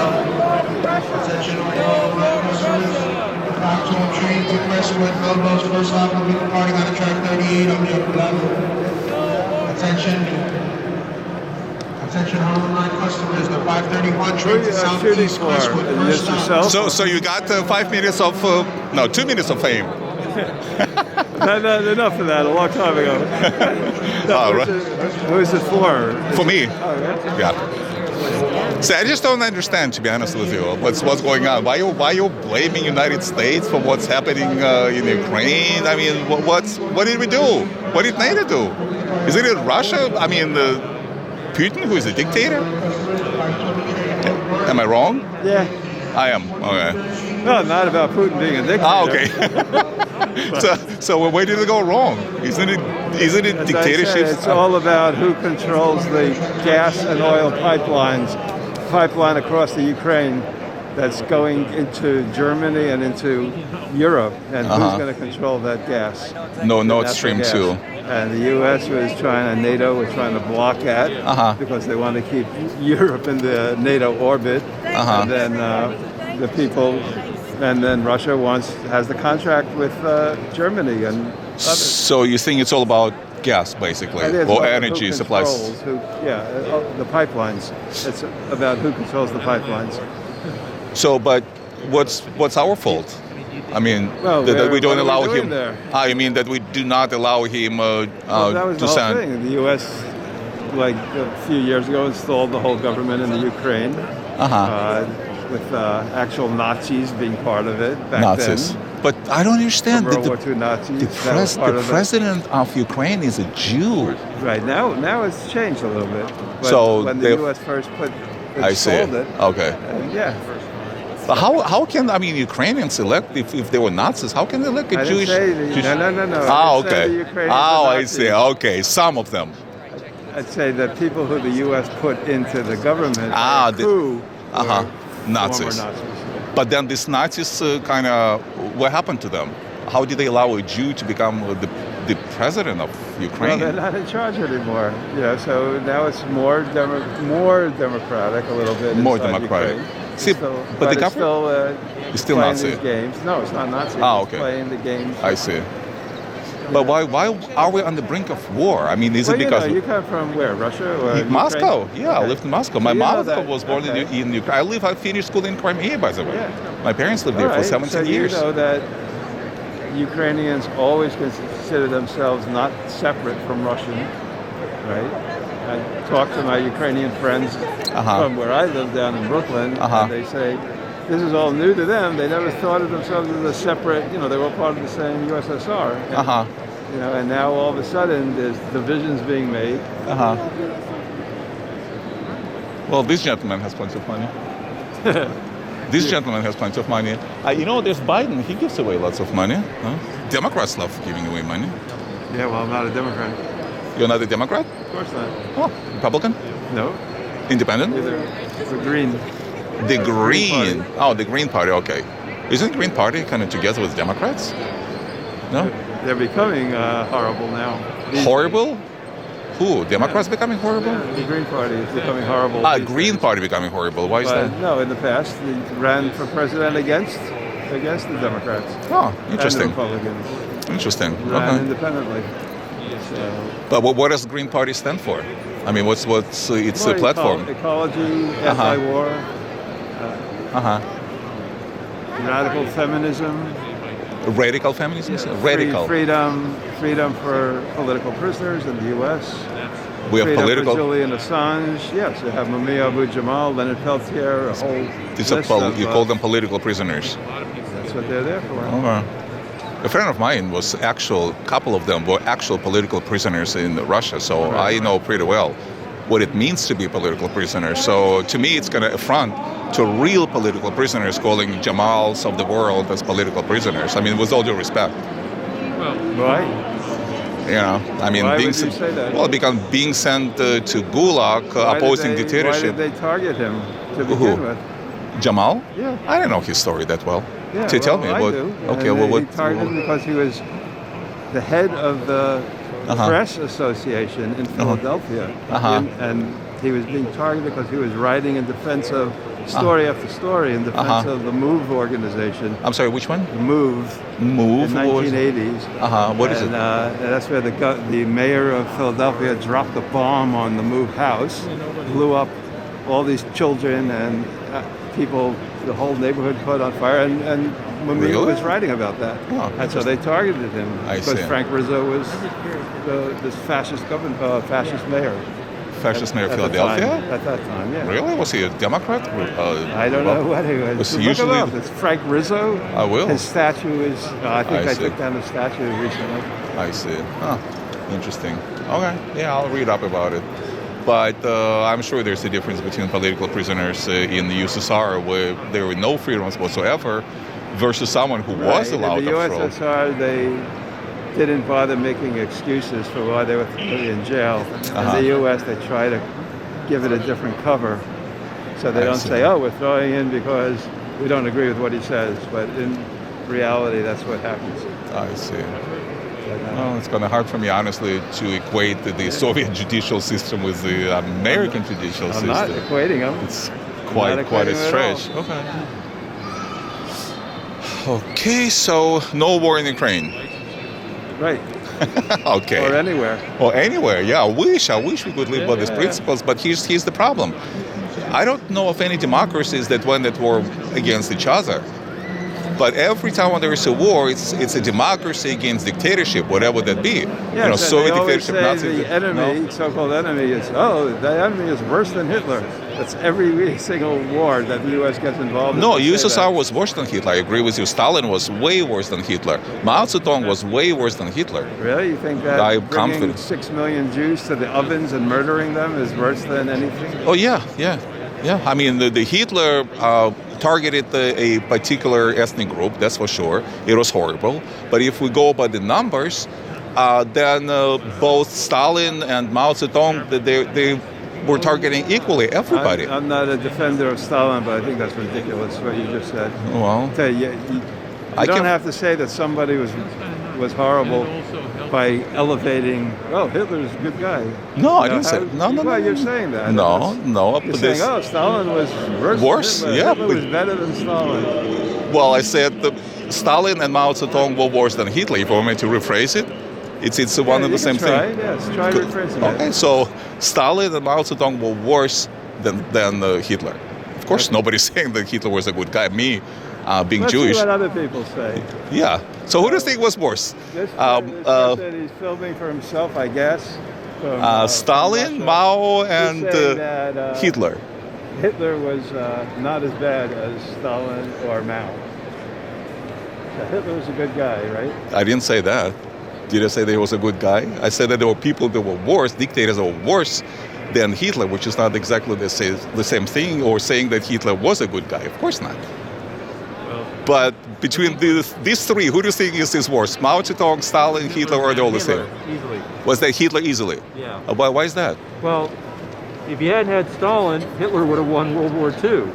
Attention all customers. The platform train to Crestwood, Melrose, first stop will be departing on track 38 on the upper level. Attention Harlem Line customers, the 531 train to Southeast Crestwood, first stop. So you got 5 minutes of, 2 minutes of fame. Not enough of that, a long time ago. Who is it for? For me. Oh, yeah? Yeah. So I just don't understand, to be honest with you, what's going on. Why you blaming United States for what's happening in Ukraine? I mean, what did we do? What did NATO do? Is it Russia? I mean, Putin, who is a dictator? Am I wrong? Yeah. I am. Okay. No, not about Putin being a dictator. Okay. so where did it go wrong? Isn't it dictatorship? It's all about who controls the gas and oil pipeline across the Ukraine that's going into Germany and into Europe, and who's going to control that gas? Nord Stream 2. And the U.S. and NATO was trying to block that because they want to keep Europe in the NATO orbit, and then the people. And then Russia has the contract with Germany and others. So you think it's all about gas, basically, or energy supplies? The pipelines. It's about who controls the pipelines. So, but what's our fault? I mean, that we don't allow him. You mean that we do not allow him that was to the whole send? thing. The U.S. like a few years ago installed the whole government in the Ukraine. With actual Nazis being part of it back then. But I don't understand. World War II Nazis. The president of Ukraine is a Jew. Right, now it's changed a little bit. But So when the U.S. first installed it. Okay. Yeah. But how can, Ukrainians elect, if they were Nazis, how can they elect a Jewish? No. Okay. I see. Okay, some of them. I'd say that people who the U.S. put into the government Nazis. But then these Nazis what happened to them? How did they allow a Jew to become the president of Ukraine? Well, they're not in charge anymore. So now it's more democratic a little bit. More democratic. Ukraine. See, but the government is still Nazi. These games. No, it's not Nazi. Okay. It's playing the games. I see. But why are we on the brink of war? I mean, is it because... you come from where? Russia? Or Moscow. Ukraine? Yeah, I lived in Moscow. My mother was born in Ukraine. I finished school in Crimea, by the way. Yeah. My parents lived there for 17 years. You know that Ukrainians always consider themselves not separate from Russian, right? I talk to my Ukrainian friends from where I live down in Brooklyn, and they say, this is all new to them. They never thought of themselves as a separate, they were part of the same USSR. And, and now all of a sudden there's divisions being made. Well, this gentleman has plenty of money. This gentleman has plenty of money. There's Biden. He gives away lots of money. Democrats love giving away money. Yeah, well, I'm not a Democrat. You're not a Democrat? Of course not. Oh, Republican? No. Independent? The Green. The Green. The Green Party. Okay. Isn't the Green Party kind of together with Democrats? No. They're becoming horrible now. Horrible? Who? Democrats becoming horrible? The Green Party is becoming horrible. Green Party becoming horrible. Why is that? No, in the past, they ran for president against the Democrats. Oh, interesting. And the Republicans. Interesting. Ran independently. So. But what does the Green Party stand for? I mean, what's its platform? Ecology, anti-war, radical feminism. Radical feminism? Radical. Freedom for political prisoners in the U.S. We have political. For Julian Assange. Yes, you have Mumia Abu-Jamal, Leonard Peltier, a whole you call them political prisoners. That's what they're there for. A friend of mine couple of them were actual political prisoners in Russia, so I know pretty well what it means to be a political prisoner. So to me, it's kind of affront to real political prisoners calling Jamals of the world as political prisoners. I mean, with all due respect. Right. Why would you say that? Well, because being sent to Gulag, opposing dictatorship. Why did they target him to begin with? Jamal? Yeah. I don't know his story that well. Yeah, tell me. I do. Okay, He targeted him because he was the head of the Press Association in Philadelphia. And he was being targeted because he was writing in defense of story after story in defense of the MOVE organization. I'm sorry, which one? MOVE. MOVE. In 1980s. What is it? And that's where the mayor of Philadelphia dropped a bomb on the MOVE house, blew up all these children and people, the whole neighborhood caught on fire, and Mamiya was writing about that. Oh, and so they targeted him because see. Frank Rizzo was this fascist mayor. Fascist mayor of Philadelphia? At that time, yeah. Really? Was he a Democrat? I don't know what he was. Was he Look him usually up. It's Frank Rizzo. I will. His statue is, I think I I see. took down the statue recently. I see. Huh. Interesting. Okay. Yeah, I'll read up about it. But I'm sure there's a difference between political prisoners in the USSR, where there were no freedoms whatsoever, versus someone who was allowed in the to throw. USSR, they didn't bother making excuses for why they were in jail. In the U.S., they try to give it a different cover. So they don't say, oh, we're throwing in because we don't agree with what he says. But in reality, that's what happens. I see. Well, it's kind of hard for me, honestly, to equate the Soviet judicial system with the American judicial system. I'm not equating them. It's quite a stretch. Okay, so no war in Ukraine. Right. Okay. Or anywhere. Or anywhere, yeah. I wish we could live by these principles, but here's the problem. I don't know of any democracies that went at war against each other. But every time when there is a war, it's a democracy against dictatorship, whatever that be. Yes, Soviet they always dictatorship, say Nazi. the enemy, so-called enemy, is the enemy is worse than Hitler. That's every single war that the U.S. gets involved in. No, USSR was worse than Hitler. I agree with you. Stalin was way worse than Hitler. Mao Zedong was way worse than Hitler. Really? You think that I'm bringing confident. 6 million Jews to the ovens and murdering them is worse than anything? Oh, yeah. I mean, the Hitler targeted a particular ethnic group, that's for sure. It was horrible. But if we go by the numbers, then both Stalin and Mao Zedong, they were targeting equally everybody. I'm not a defender of Stalin, but I think that's ridiculous what you just said. Well, You don't have to say that somebody was horrible by elevating, oh, Hitler's a good guy. No, I didn't say no. Well, you're saying that. No. You're saying, oh, Stalin was worse than Hitler. Hitler was better than Stalin. Well, I said Stalin and Mao Zedong were worse than Hitler. If you want me to rephrase it, it's one and the same thing. Yes, try rephrasing it. Okay, so Stalin and Mao Zedong were worse than Hitler. Of course, nobody's saying that Hitler was a good guy. Me, being Let's Jewish. see what other people say. Yeah. So who do you think was worse? This person he's filming for himself, I guess. From, Stalin, Mao, and Hitler. Hitler was not as bad as Stalin or Mao. So Hitler was a good guy, right? I didn't say that. Did I say that he was a good guy? I said that there were people that were worse, dictators that were worse than Hitler, which is not exactly the same thing, or saying that Hitler was a good guy. Of course not. But between these three, who do you think is worse? Mao Zedong, Stalin, Hitler, or are they all the same? Easily. Was that Hitler easily? Yeah. Why is that? Well, if you hadn't had Stalin, Hitler would have won World War II.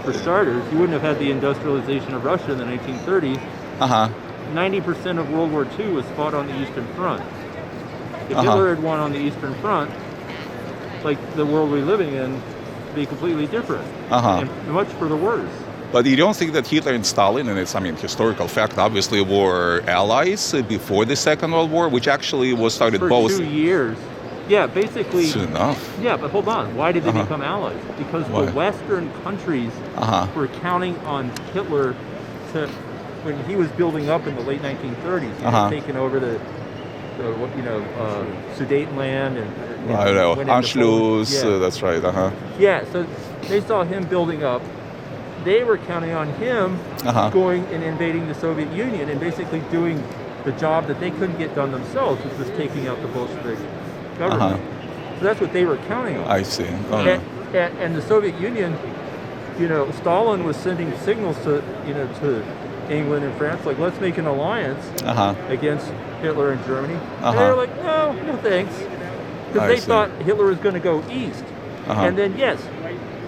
For starters, you wouldn't have had the industrialization of Russia in the 1930s. 90% of World War II was fought on the Eastern Front. If Hitler had won on the Eastern Front, like the world we're living in, would be completely different. And much for the worse. But you don't think that Hitler and Stalin, and it's, historical fact, obviously, were allies before the Second World War, which actually was started for both. 2 years. Yeah, basically. It's enough. Yeah, but hold on. Why did they become allies? Because the Western countries were counting on Hitler to, when he was building up in the late 1930s, he had taken over the Sudetenland and I know, Anschluss, yeah. That's right, Yeah, so they saw him building up. They were counting on him going and invading the Soviet Union and basically doing the job that they couldn't get done themselves, which was taking out the Bolshevik government. So that's what they were counting on. I see. And the Soviet Union, Stalin was sending signals to England and France, like, let's make an alliance against Hitler and Germany. And they were like, no thanks. Because they thought Hitler was going to go east. And then, yes,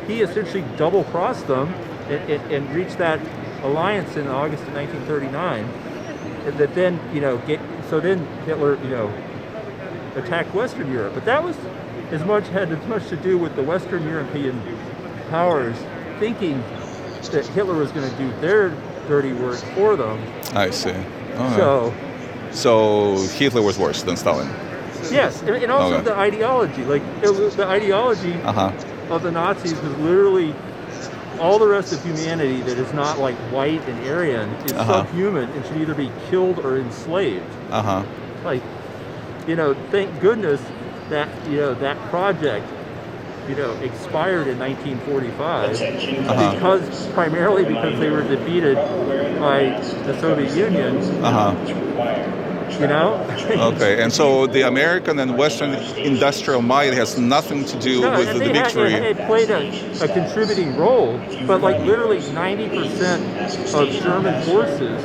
he essentially double-crossed them and reached that alliance in August of 1939. And that then, so then Hitler, attacked Western Europe. But that was had as much to do with the Western European powers thinking that Hitler was going to do their dirty work for them. I see. So Hitler was worse than Stalin. Yes, and also the ideology. Like the ideology of the Nazis was literally all the rest of humanity that is not like white and Aryan is subhuman and should either be killed or enslaved. Like, thank goodness that that project expired in 1945 primarily because they were defeated by the Soviet Union. Okay, and so the American and Western industrial might has nothing to do with the victory. It played a contributing role, but like literally 90% of German forces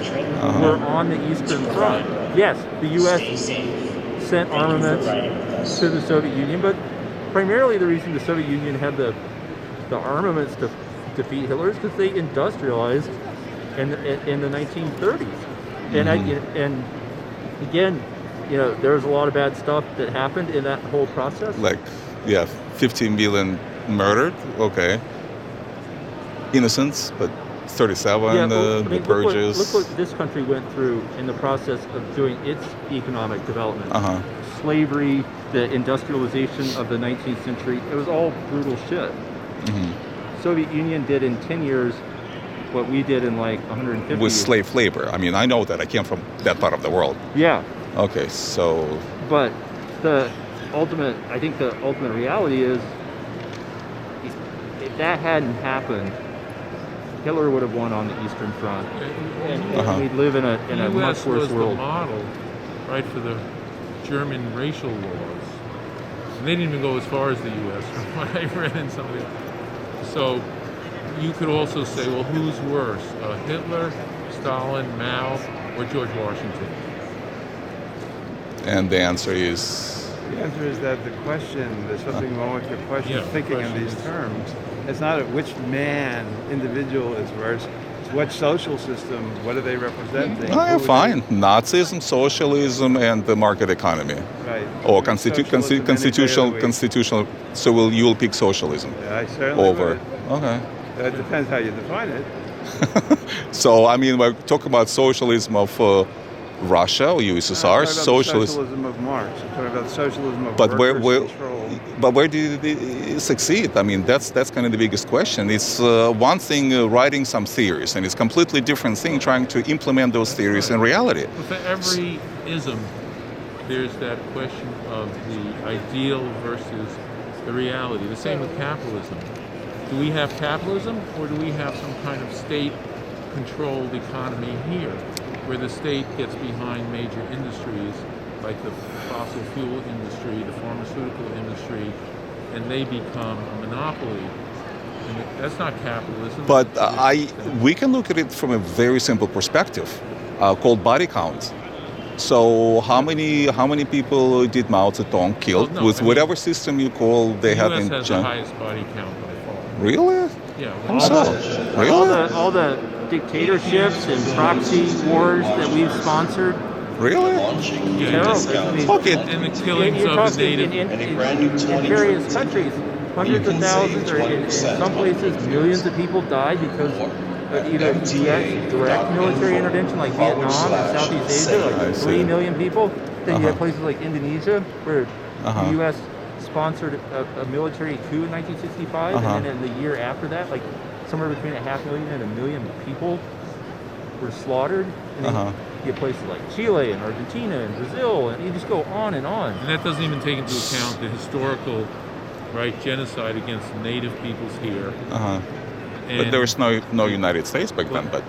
were on the Eastern Front. Yes, the U.S. sent armaments to the Soviet Union, but primarily the reason the Soviet Union had the armaments to defeat Hitler is because they industrialized in the 1930s. And again, there was a lot of bad stuff that happened in that whole process. Like, 15 million murdered. Okay, innocents, but 37. The purges. Look what this country went through in the process of doing its economic development. Slavery, the industrialization of the 19th century. It was all brutal shit. Soviet Union did in 10 years what we did in like 150 with years. Slave labor. I mean, I know that. I came from that part of the world. Yeah. Okay, so. But the ultimate reality is, if that hadn't happened, Hitler would have won on the Eastern Front, and we'd live in a much worse world. The model, right, for the German racial laws. And they didn't even go as far as the U.S. from what I read in some of the. So you could also say, well, who's worse, Hitler, Stalin, Mao, or George Washington? And the answer is? The answer is that there's something wrong with your question, thinking in these terms. It's not which individual is worse. It's what social system, what are they representing? Fine. Nazism, socialism, and the market economy. Right. Or constitutional. So you will pick socialism. Yeah, I certainly over. Would. Okay. That depends how you define it. So, I mean, we're talking about socialism of Russia or USSR, socialism of Marx. I'm talking about socialism of workers' control. But where did it succeed? I mean, that's kind of the biggest question. It's one thing writing some theories, and it's a completely different thing trying to implement those theories in reality. But for every ism, there's that question of the ideal versus the reality. The same with capitalism. Do we have capitalism, or do we have some kind of state-controlled economy here, where the state gets behind major industries like the fossil fuel industry, the pharmaceutical industry, and they become a monopoly? And that's not capitalism. But we can look at it from a very simple perspective, called body count. So how many people did Mao Zedong kill with whatever system you call they have in China? The U.S. has the highest body count by far. Really? Yeah. All the dictatorships and proxy wars that we've sponsored. Really? Terrible. Okay. And the killings of the native in various countries, hundreds of thousands, or in some places millions of people died because either direct military intervention like Vietnam and Southeast Asia, like 3 million people. Then you have places like Indonesia where the U.S. sponsored a military coup in 1965, and then in the year after that, like somewhere between 500,000 and 1 million people were slaughtered. And then you have places like Chile and Argentina and Brazil, and you just go on and on. And that doesn't even take into account the historical, genocide against native peoples here. But there was no United States back then. But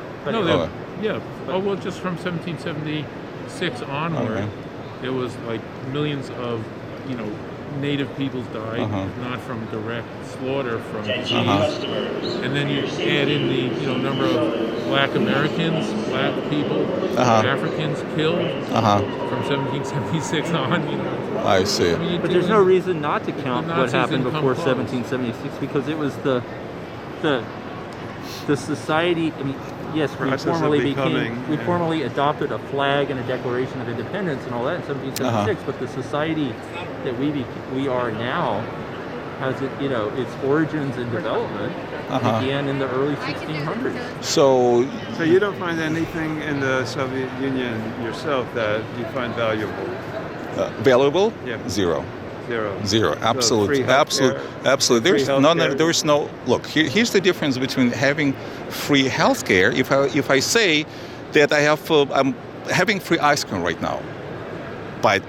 just from 1776 onward, there was like millions of native peoples died, not from direct slaughter, from disease. And then you add in the number of black Americans, black people, Africans killed from 1776 on. I see. But there's no reason not to count what happened before 1776, because it was the society. I mean, yes, we formally adopted a flag and a Declaration of Independence and all that in 1776, but the society that we are now has its origins and development began in the early 1600s. So you don't find anything in the Soviet Union yourself that you find valuable? valuable? Yeah. Zero. Zero. Absolutely. free healthcare, Absolutely. free There's none. healthcare. There's no. Look, here's the difference between having free healthcare. If I say that I'm having free ice cream right now, but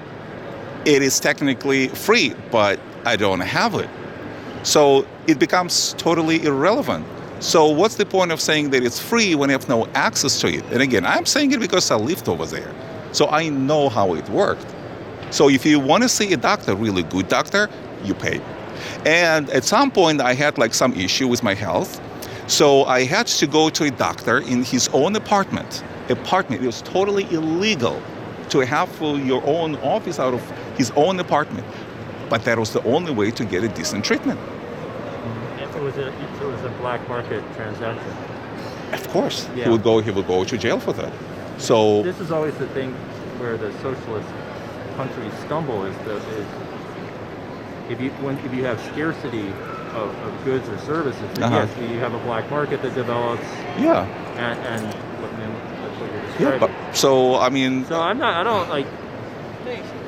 it is technically free, but I don't have it, so it becomes totally irrelevant. So what's the point of saying that it's free when you have no access to it? And again, I'm saying it because I lived over there, so I know how it worked. So if you want to see a doctor, really good doctor, you pay. And at some point I had like some issue with my health. So I had to go to a doctor in his own apartment. It was totally illegal to have your own office out of his own apartment. But that was the only way to get a decent treatment. It was a black market transaction. Of course. Yeah. He would go to jail for that. So This is always the thing where the socialist countries stumble is if you have scarcity of goods or services, then yes, you have a black market that develops. yeah. And that's what you're Yeah. describing. So I mean, So I'm not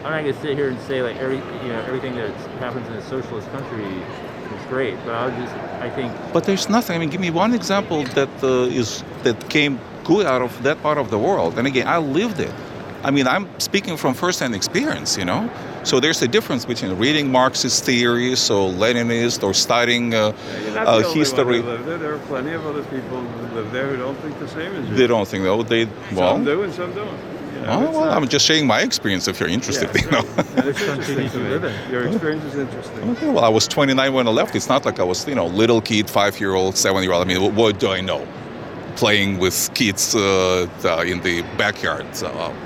gonna sit here and say like everything that happens in a socialist country is great, but I think. but there's nothing. I mean, give me one example that came good out of that part of the world. And again, I lived it. I mean, I'm speaking from first-hand experience, So there's a difference between reading Marxist theories or Leninist or studying You're not the only history. one who live there. There are plenty of other people who live there who don't think the same as you. They don't think, Some do and some don't. I'm just sharing my experience if you're interested, It's interesting to me. Your experience is interesting. Okay, well, I was 29 when I left. It's not like I was, little kid, 5-year-old, 7-year-old. I mean, what do I know? Playing with kids in the backyard.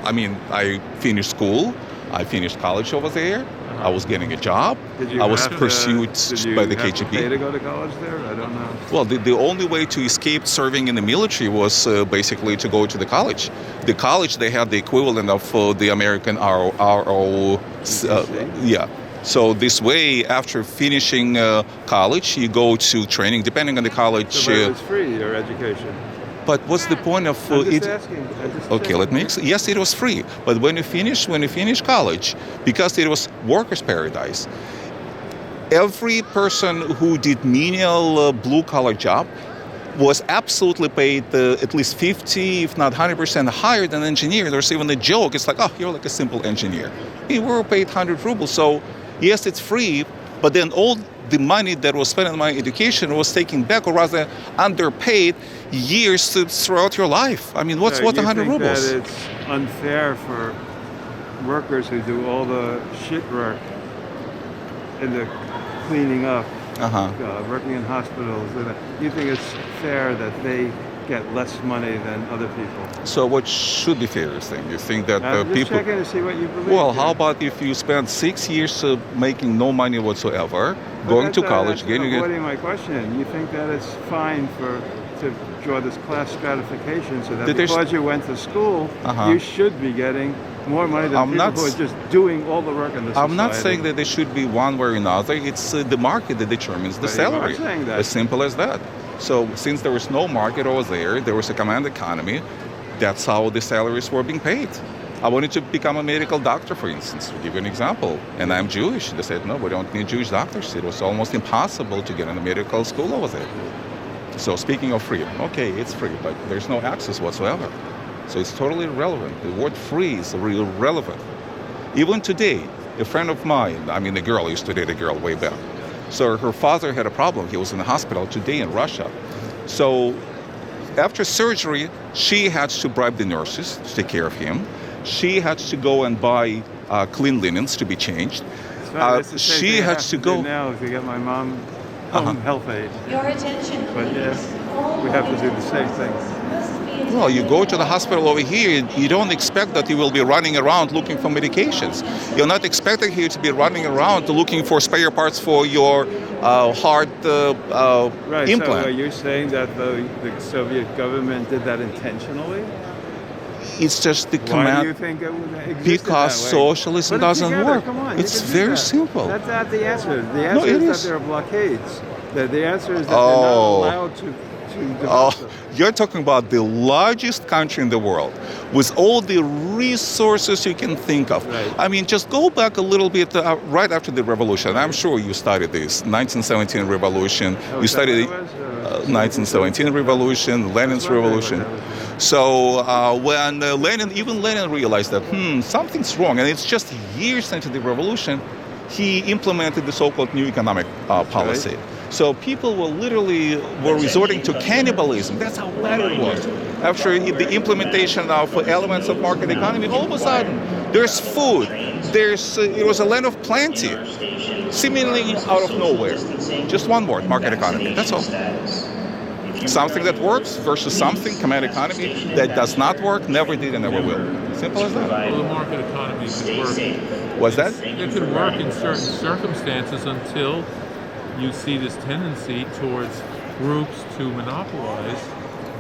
I mean, I finished school. I finished college over there. I was getting a job. I was pursued by the KGB. Did you pay to go to college there? I don't know. Well, the only way to escape serving in the military was basically to go to the college. The college, they had the equivalent of the American RO. Yeah. So this way, after finishing college, you go to training, depending on the college. So it was free, your education. But what's the point of I'm just it? asking. Okay, let me. Yes, it was free, but when you finish college, because it was workers' paradise, every person who did menial blue-collar job was absolutely paid at least 50, if not 100% higher than an engineer. There's even a joke. It's like, oh, you're like a simple engineer. We were paid 100 rubles. So yes, it's free, but then all the money that was spent on my education was taken back, or rather underpaid years throughout your life. I mean, what's 100 rubles? That it's unfair for workers who do all the shit work and the cleaning up, working in hospitals. You think it's fair that they get less money than other people? So what should be fair, you think? You think that I'm just people... checking to see what you believe. Well, how about if you spend 6 years making no money whatsoever, going to college, getting avoiding my question. You think that it's fine to draw this class stratification so that because you went to school, you should be getting more money than people who are just doing all the work in the society? I'm not saying that there should be one way or another. It's the market that determines the salary. You are saying that. As simple as that. So since there was no market over there was a command economy, that's how the salaries were being paid. I wanted to become a medical doctor, for instance, to give you an example. And I'm Jewish. They said, no, we don't need Jewish doctors. It was almost impossible to get in a medical school over there. So speaking of free, okay, it's free, but there's no access whatsoever. So it's totally irrelevant. The word free is irrelevant. Even today, a friend of mine, I mean, a girl, I used to date a girl way back. So her father had a problem. He was in the hospital today in Russia. So after surgery, she had to bribe the nurses to take care of him. She had to go and buy clean linens to be changed. She had to go. Now, if you get my mom home health aid. Your attention, But yes, we have to do the same thing. Well, you go to the hospital over here, you don't expect that you will be running around looking for medications. You're not expecting you to be running around looking for spare parts for your heart Right, implant. so are you saying that the Soviet government did that intentionally? It's just the Why command. do you think it existed Because that way? socialism Put it doesn't together, work. Come on, It's you can do very that. simple. That's not the answer. The No, answer it is is. that there are blockades. The answer is that they're not allowed to develop them. You're talking about the largest country in the world with all the resources you can think of. Right. I mean, just go back a little bit right after the revolution. I'm sure you studied this 1917 revolution. You studied the 1917 revolution, Lenin's revolution. So when Lenin realized that something's wrong, and it's just years into the revolution, he implemented the so-called new economic policy. Right. So people were resorting to cannibalism. That's how bad it was. After the implementation of elements of market economy, all of a sudden there's food. It was a land of plenty, seemingly out of nowhere. Just one word: market economy. That's all. Something that works versus something, command economy, that does not work, never did and never will. Simple as that. Well, the market economy could work. What's that? It could work in certain circumstances until you see this tendency towards groups to monopolize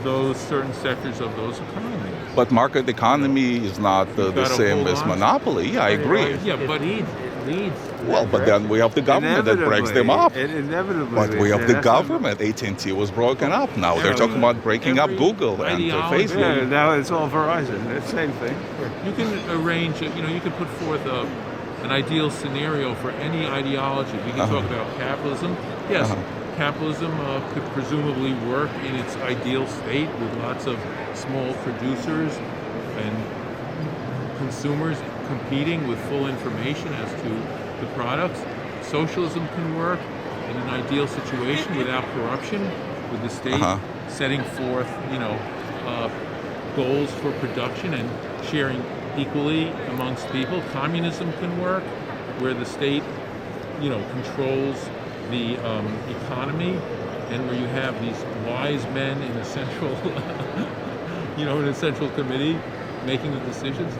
those certain sectors of those economies. But market economy is not the same as monopoly. Yeah, I agree. Yeah, but it leads. Well, but then we have the government that breaks them up. Inevitably. But we have the government. AT&T was broken up. Now they're talking about breaking up Google and Facebook. Yeah, now it's all Verizon. It's the same thing. you can arrange, you can put forth an ideal scenario for any ideology. We can talk about capitalism. Yes, capitalism could presumably work in its ideal state with lots of small producers and consumers competing with full information as to the products. Socialism can work in an ideal situation without corruption, with the state setting forth, goals for production and sharing equally amongst people. Communism can work where the state, controls the economy, and where you have these wise men in a central, in a central committee making the decisions.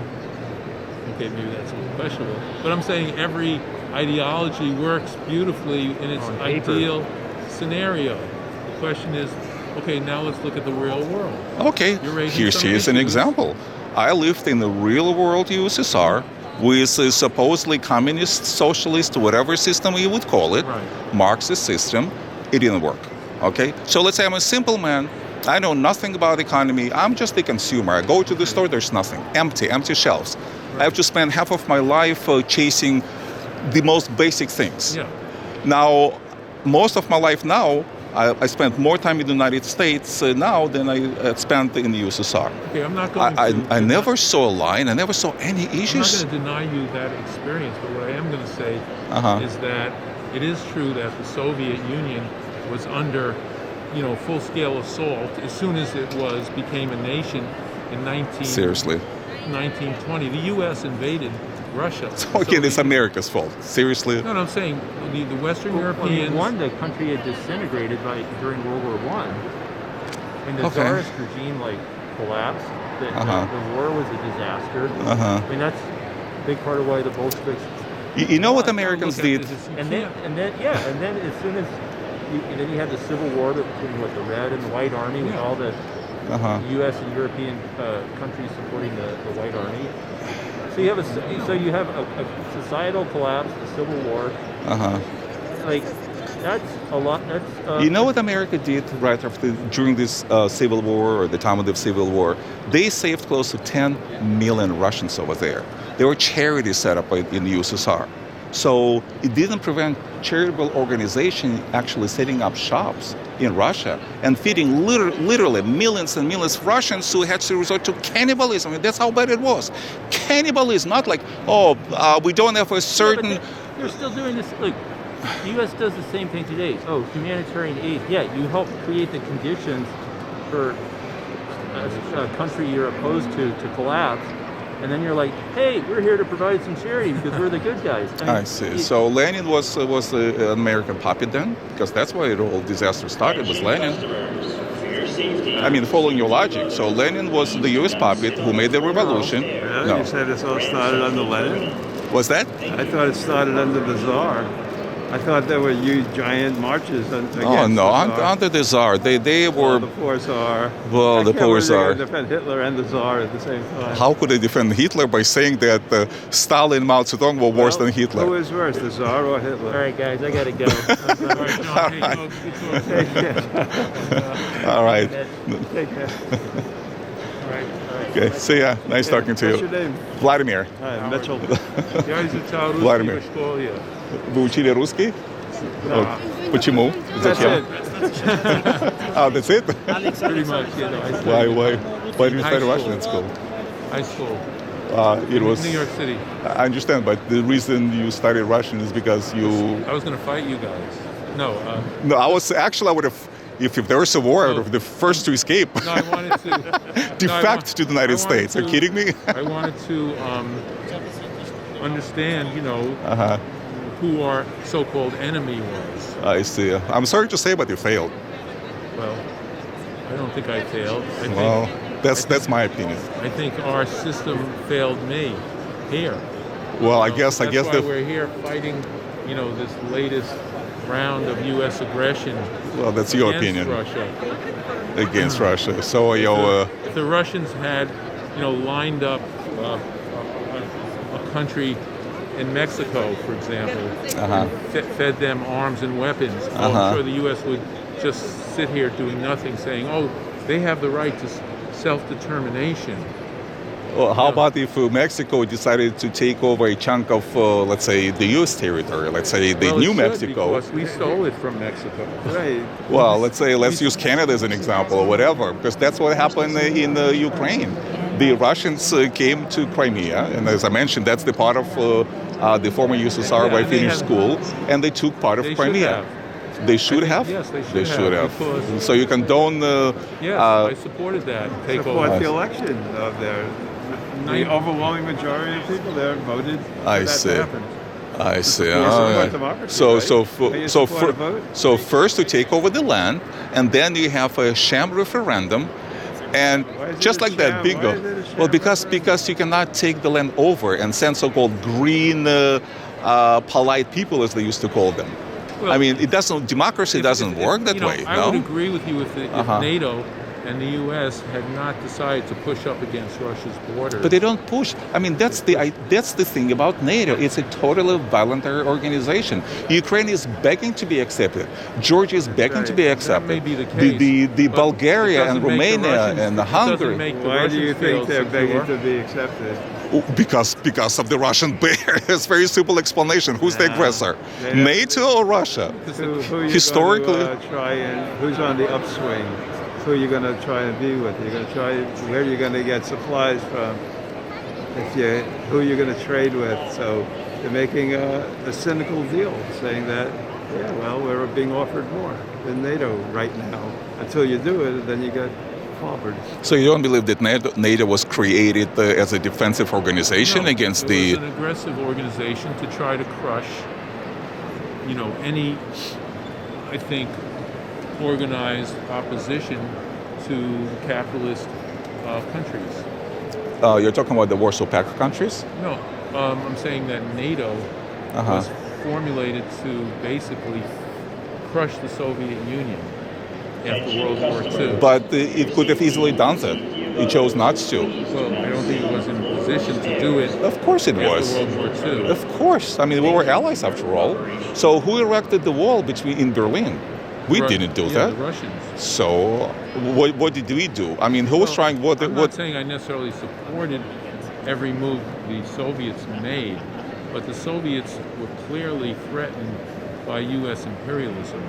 Okay, maybe that's a little questionable, but I'm saying every ideology works beautifully in its ideal scenario. The question is, okay, now let's look at the real world. Okay, here's an example. I lived in the real world USSR with a supposedly communist, socialist, whatever system you would call it, Marxist system. It didn't work. Okay, so let's say I'm a simple man. I know nothing about economy. I'm just a consumer. I go to the store, there's nothing. Empty shelves. I have to spend half of my life chasing the most basic things. Yeah. Now, most of my life now, I spent more time in the United States now than I spent in the USSR. Okay, I'm not going I never saw a line. I never saw any issues. I'm not going to deny you that experience, but what I am going to say is that it is true that the Soviet Union was under, full-scale assault as soon as it became a nation in 1920. The U.S. invaded Russia. So again, it's America's fault. Seriously? No, I'm saying the Western Europeans. The country had disintegrated during World War I. When the Tsarist regime collapsed, the war was a disaster. I mean, that's a big part of why the Bolsheviks. You know what Americans did? And then as soon as you had the Civil War between the Red and the White Army, with all the U.S. and European countries supporting the White Army. So you have a societal collapse, the Civil War. That's a lot. That's you know what America did during this Civil War, or the time of the Civil War? They saved close to 10 million Russians over there. There were charities set up in the USSR. So it didn't prevent charitable organizations actually setting up shops in Russia and feeding literally millions and millions of Russians who had to resort to cannibalism. And that's how bad it was. Cannibalism, not like, we don't have a certain... Yeah, they're still doing this. Look, the U.S. does the same thing today. Humanitarian aid. Yeah, you help create the conditions for a country you're opposed to collapse. And then you're like, hey, we're here to provide some charity because we're the good guys. I see. So Lenin was an American puppet then? Because that's why the whole disaster started, was Lenin. I mean, following your logic. So Lenin was the U.S. puppet who made the revolution. Yeah, no. You said it all started under Lenin? Was that? I thought it started under the Tsar. I thought there were huge, giant marches against Oh no, the Tsar. under the Tsar, they were. The poor Tsar. Well, the poor Tsar. Defend Hitler and the Tsar at the same time. How could they defend Hitler by saying that Stalin and Mao Zedong were worse than Hitler? Who is worse, the Tsar or Hitler? All right, guys, I gotta go. All right. Take care. Okay. See ya. Nice talking to What's you. your name? Vladimir. Hi, Mitchell. Я изучал русский Владимир. в школе. Вы учили русский? Вот. Почему? That's Зачем? it. That's it? Pretty much, you know. I Why did you High study school. Russian in school? High school. It was. New York City. I understand, but the reason you studied Russian is because you. I was going to fight you guys. No, No, I would have. If there was a war, I would have the first to escape. no, I wanted to Defect to the United States. Are you kidding me? I wanted to understand, Uh-huh. who our so-called enemy was. I see. I'm sorry to say, but you failed. Well, I don't think I failed. Well, that's my opinion. I think our system failed me here. Well, I guess That's why we're here fighting, this latest round of U.S. aggression. Well, that's your against opinion. Russia. Against Russia. So If the Russians had, lined up a country in Mexico, for example, Uh-huh. and fed them arms and weapons, Uh-huh. I'm sure the U.S. would just sit here doing nothing, saying, "Oh, they have the right to self-determination." well, how about if Mexico decided to take over a chunk of, let's say, the U.S. territory, let's say the Well, New it should, Mexico? because we stole it from Mexico. Right. Well, let's use Canada as an example or whatever, because that's what happened in Ukraine. The Russians came to Crimea, and as I mentioned, that's the part of the former USSR where I and they finished had- school, and they took part of They should Crimea. have. They should have? Yes, they They should should have, have. because- So you condone Yes, uh, I supported that takeover. Support the election of there. The overwhelming majority of people there voted for I that see. to happen. I see. You All support right. democracy, So right? so Don't you so support a vote? so first to take over the land, and then you have a sham referendum, and Why is it just a like that, sham? bingo. Why is it a sham Well, because you cannot take the land over and send so-called green, polite people, as they used to call them. Well, I mean, it doesn't. Democracy doesn't work that way. I No. would agree with you if Uh-huh. NATO and the U.S. had not decided to push up against Russia's borders. But they don't push. I mean, that's the thing about NATO. It's a totally voluntary organization. Ukraine is begging to be accepted. Georgia is begging to be accepted. That may be the case. The but Bulgaria it doesn't and make the Romania Russians- and it doesn't Hungary. make the Why do you Russians think feel they're begging secure. to be accepted? Because of the Russian bear. It's a very simple explanation. Who's the Nah. aggressor? They don't- NATO or Russia? Who are you Historically- going to, try and who's on the upswing? Who are you going to try and be with? You're going to try where are you going to get supplies from? Who are you going to trade with? So they're making a cynical deal, saying that we're being offered more than NATO right now. Until you do it, then you get clobbered. So you don't believe that NATO was created as a defensive organization No, against it the? was an aggressive organization to try to crush, any, I think, organized opposition to capitalist countries. You're talking about the Warsaw Pact countries? No, I'm saying that NATO Uh-huh. was formulated to basically crush the Soviet Union after World War II. But it could have easily done that. It chose not to. Well, I don't think it was in a position to do it Of course it after was. World War II. Of course. I mean, we were allies after all. So who erected the wall in Berlin? We didn't do that. The Russians. So what did we do? I mean, who was trying? I'm not saying I necessarily supported every move the Soviets made, but the Soviets were clearly threatened by U.S. imperialism.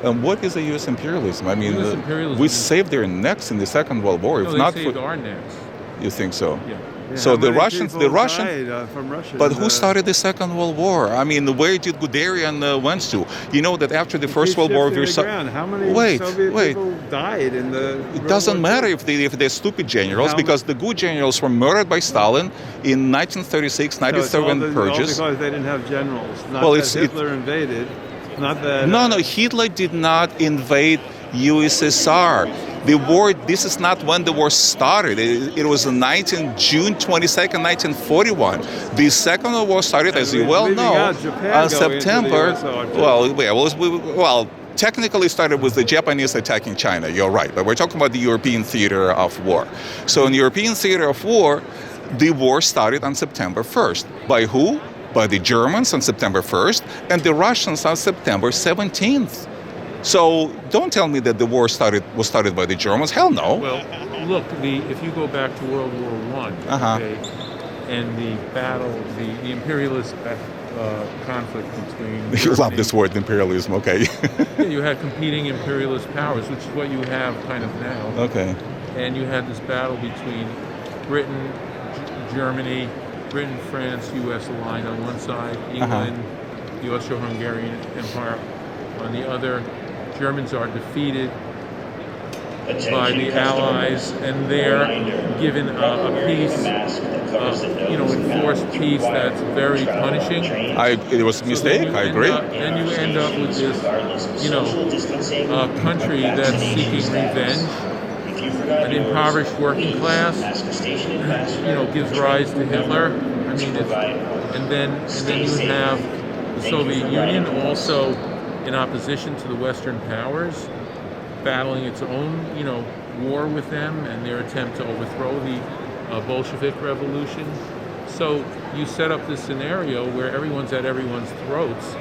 And what is a U.S. imperialism? I mean, US imperialism we is- saved their necks in the Second World War. No, If they not saved for, our necks. you think so? Yeah. So How the many Russians, people died, from Russia. But who started the Second World War? I mean, where did Guderian went to? You know that after the First World War, How many Soviet people died in the? It doesn't matter if they're stupid generals, because the good generals were murdered by Stalin in 1936, 97 purges. All because they didn't have generals. Not Well, that Hitler invaded. Not that. No, Hitler did not invade USSR. The war, this is not when the war started. It was on June 22nd, 1941. The Second World War started, as you well know, on September. Well, technically started with the Japanese attacking China, you're right, but we're talking about the European theater of war. So in the European theater of war, the war started on September 1st. By who? By the Germans on September 1st and the Russians on September 17th. So don't tell me that the war was started by the Germans. Hell no. Well, look, if you go back to World War I, okay, and the battle, the imperialist conflict between You Germany, love this word, imperialism, okay. yeah, you had competing imperialist powers, which is what you have kind of now. Okay. And you had this battle between Britain, Germany, Britain, France, U.S. aligned on one side, England, the Austro-Hungarian Empire on the other. Germans are defeated by the Allies, and they're given a peace, enforced peace that's very punishing. It was a mistake, I agree. Then you end up with this, country that's seeking revenge. An impoverished working class, gives rise to Hitler. I mean, and then you have the Soviet Union also in opposition to the Western powers, battling its own, war with them and their attempt to overthrow the Bolshevik revolution. So you set up this scenario where everyone's at everyone's throats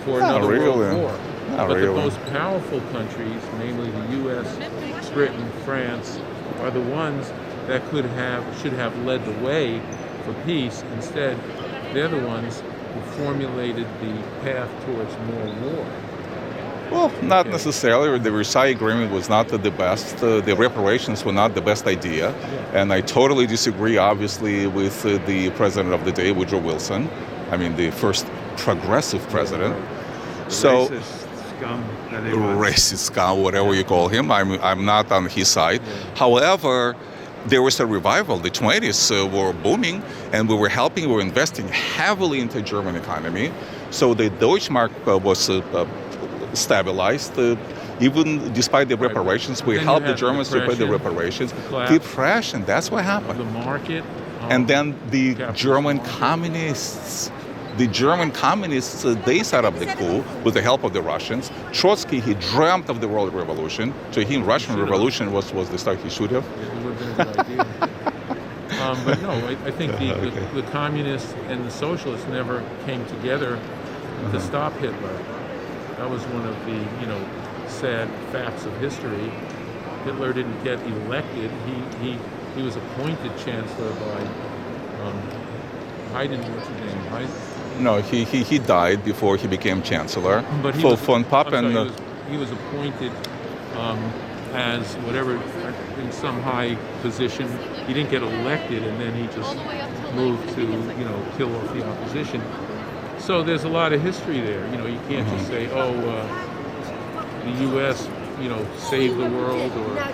for another world war. But the most powerful countries, namely the U.S., Britain, France, are the ones that should have led the way for peace. Instead, they're the ones who formulated the path towards more war. Well, not necessarily. The Versailles Agreement was not the best. The reparations were not the best idea. And I totally disagree, obviously, with the president of the day, Woodrow Wilson. I mean, the first progressive president. So, racist scum, whatever you call him. I'm not on his side. However, there was a revival. The 20s were booming, and we were investing heavily into the German economy. So the Deutschmark was stabilized. Even despite the reparations, we helped the Germans to pay the reparations. Depression, that's what happened. The market. And then the German communists. The German communists, they set up the coup with the help of the Russians. Trotsky, he dreamt of the world revolution. To him, Russian revolution was the start. He should have. It would have been a good idea. But no, I think the communists and the socialists never came together to stop Hitler. That was one of the, sad facts of history. Hitler didn't get elected. He was appointed chancellor by Haydn, what's his name? No, he died before he became chancellor. But he was appointed as whatever in some high position. He didn't get elected, and then he just moved to kill off the opposition. So there's a lot of history there. You can't just say, the U.S. saved the world, or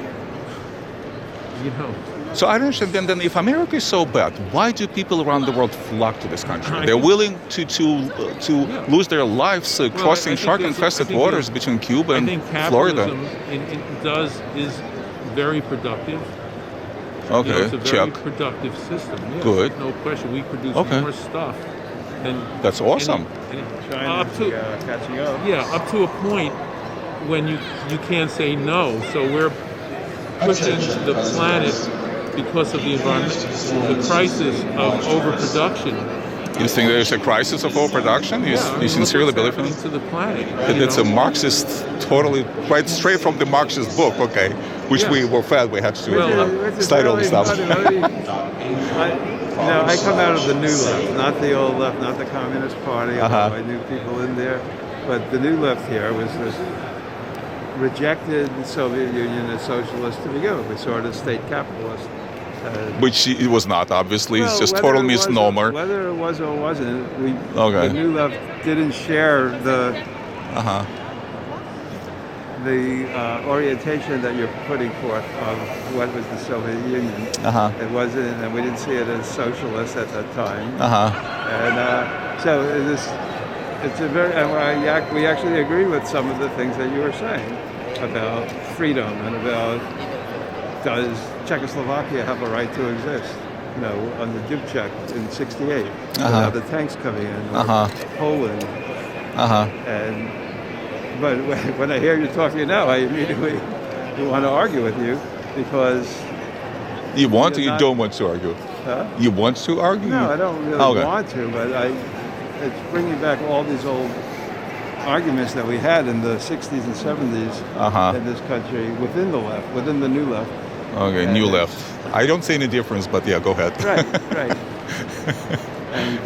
So I don't understand. Then if America is so bad, why do people around the world flock to this country? They're willing to lose their lives crossing shark-infested waters between Cuba and Florida. I think capitalism is very productive. Okay, it's a very productive system. Yes, good. No question. We produce more stuff than that's awesome. China's catching up. Yeah, up to a point when you can't say no. So we're pushing the planet because of the environment, the crisis of overproduction. You think there's a crisis of overproduction? You sincerely believe in it? To the planet. It's a Marxist, totally, right straight from the Marxist book, okay, which we were fed we had to study all this stuff. I come out of the new left, not the old left, not the Communist Party, although I knew people in there, but the new left here was this rejected the Soviet Union as socialist to begin with. We saw it as state capitalist. Which it was not, obviously. It's just total misnomer. Whether it was or wasn't, the new left didn't share the orientation that you're putting forth of what was the Soviet Union. It wasn't, and we didn't see it as socialist at that time. And so it's a very, we actually agree with some of the things that you were saying. about freedom and about does Czechoslovakia have a right to exist? You know, on the Dubček in '68, without the tanks coming in, or Poland. But when I hear you talking now, I immediately want to argue with you because you want to. You don't want to argue. Huh? You want to argue? No, I don't really want to, but it's bringing back all these old arguments that we had in the 60s and 70s in this country within the left, within the new left. Okay, and new left. I don't see any difference, but yeah, go ahead. Right.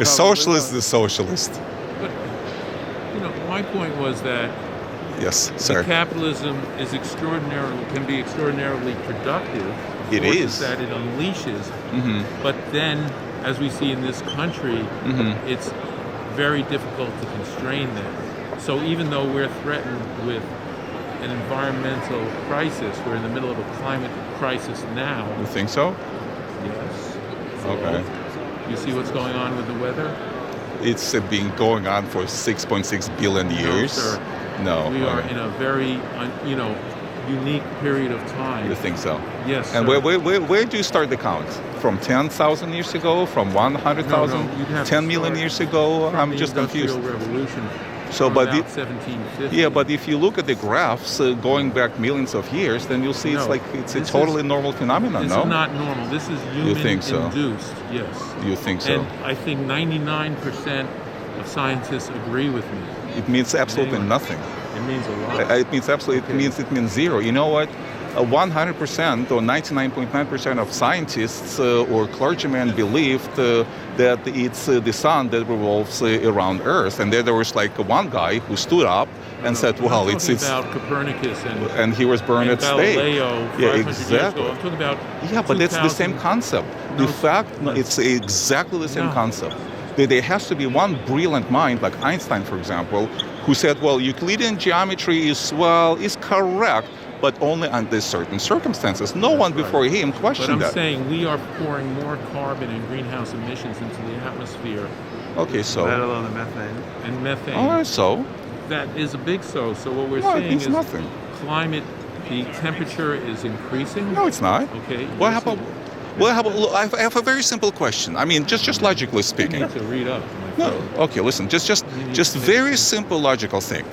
A socialist is a socialist. But, you know, my point was that yes, sir. Capitalism is can be extraordinarily productive. It is. That it unleashes. But then, as we see in this country, it's very difficult to constrain that. So even though we're threatened with an environmental crisis, we're in the middle of a climate crisis now. You think so? Yes. Okay. You see what's going on with the weather? It's been going on for 6.6 billion years. No, sir. No. We are in a very, unique period of time. You think so? Yes. And sir. where do you start the count? From 10,000 years ago? From 100,000? No, 10 million years ago? I'm just confused. Industrial Revolution. So, but about 1750. yeah, but if you look at the graphs going back millions of years, then you'll see it's a totally normal phenomenon. This no, is not normal. This is human you think so? Induced. Yes. You think so? And I think 99% of scientists agree with me. It means absolutely nothing. It means a lot. It means absolutely. It means zero. You know what? 100% or 99.9% of scientists or clergymen believed that it's the sun that revolves around Earth, and then there was like one guy who stood up and said, "Well, it's about Copernicus and he was burned at stake." Galileo, Yeah, 500 exactly. years ago. I'm talking about but that's the same concept. The fact, it's exactly the same concept. There has to be one brilliant mind, like Einstein, for example, who said, "Well, Euclidean geometry is correct, but only under certain circumstances." No one before him questioned that. But I'm saying we are pouring more carbon and greenhouse emissions into the atmosphere. Okay, so. Let alone the methane. And methane. All right, so. That is a big so. So what we're No, it seeing means is nothing. climate, the temperature is increasing. No, it's not. Okay. Well, how about? Look, I have a very simple question. I mean, just logically speaking. You need to read up. No. Okay, listen. Just very simple logical thing.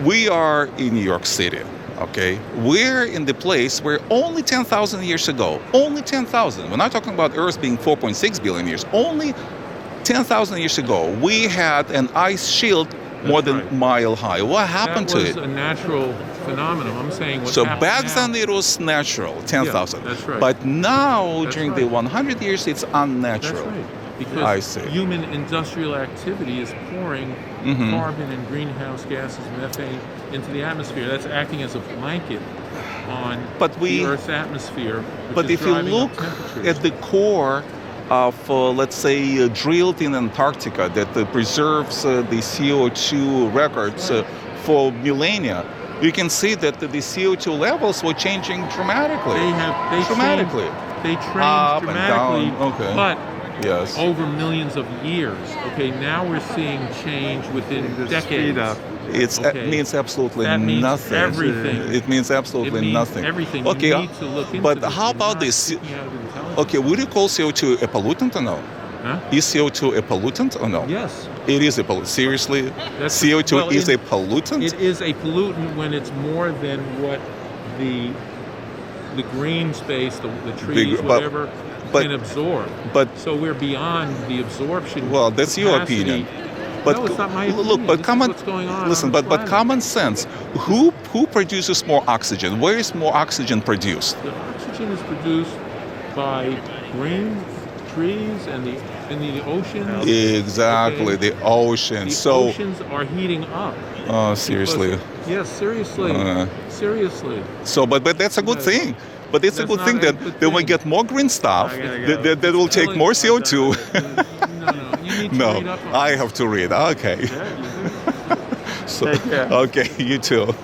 We are in New York City. Okay, we're in the place where only 10,000 years ago, only 10,000. We're not talking about Earth being 4.6 billion years. Only 10,000 years ago, we had an ice shield more than a mile high. What happened to it? That was a natural phenomenon. I'm saying what's So happening back now, then it was natural, 10,000. Yeah, that's right. But now, That's during right. the 100 years, it's unnatural. That's right. I Because see. human industrial activity is pouring carbon and greenhouse gases, methane, into the atmosphere. That's acting as a blanket on the Earth's atmosphere. But if you look at the core of, let's say, drilled in Antarctica that preserves the CO2 records for millennia, you can see that the CO2 levels were changing dramatically. They dramatically. They changed up dramatically, and down. Okay. but yes. over millions of years. Okay, now we're seeing change within decades. It means absolutely that means nothing. Everything. It means absolutely it means nothing. Everything. Okay, you need to look into but this. how about this? Okay, would you call CO2 a pollutant or no? Huh? Is CO2 a pollutant or no? Yes. It is a pollutant. Seriously? CO2 is a pollutant? It is a pollutant when it's more than what the green space, the trees, whatever, can absorb. But so we're beyond the absorption. Well, that's capacity. your opinion. But no, it's not my opinion. Look, but this common. is what's going on listen, the but common sense. Who produces more oxygen? Where is more oxygen produced? The oxygen is produced by green trees and the oceans. Exactly, the oceans. The oceans are heating up. Oh, seriously. Yes, seriously. Seriously. So, but that's a good thing. But it's a good thing that we get more green stuff that will take more CO2. No, you need to read up on I have to read. Okay. Yeah, you do. So, okay, you too.